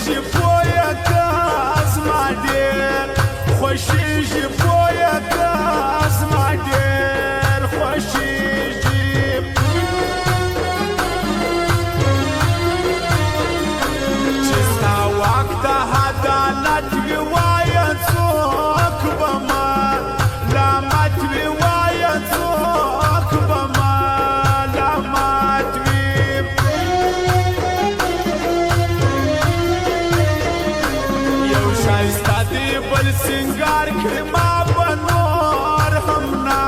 خوشیږي پویه که زما ډېر خوشیږي پویه که زما ډېر خوشیږي چې ستا واک ته عدالت وي وایه څوک به ملامت وي وایه څوک به ملامت وي یو ښایسته دی بل سینګار کړي ما به نور هم نه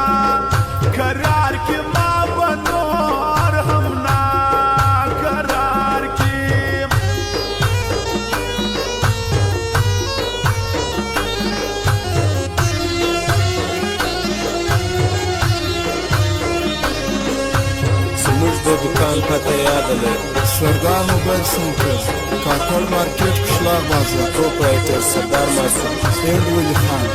قرار کړي ما به نور هم نه قرار کړي زموږ د دکان پته یاده ده سردار موبایل سنټر کاکړ مارکیټ قشلاق بازار پروپرایټر سردار ماسوم سید ولی خان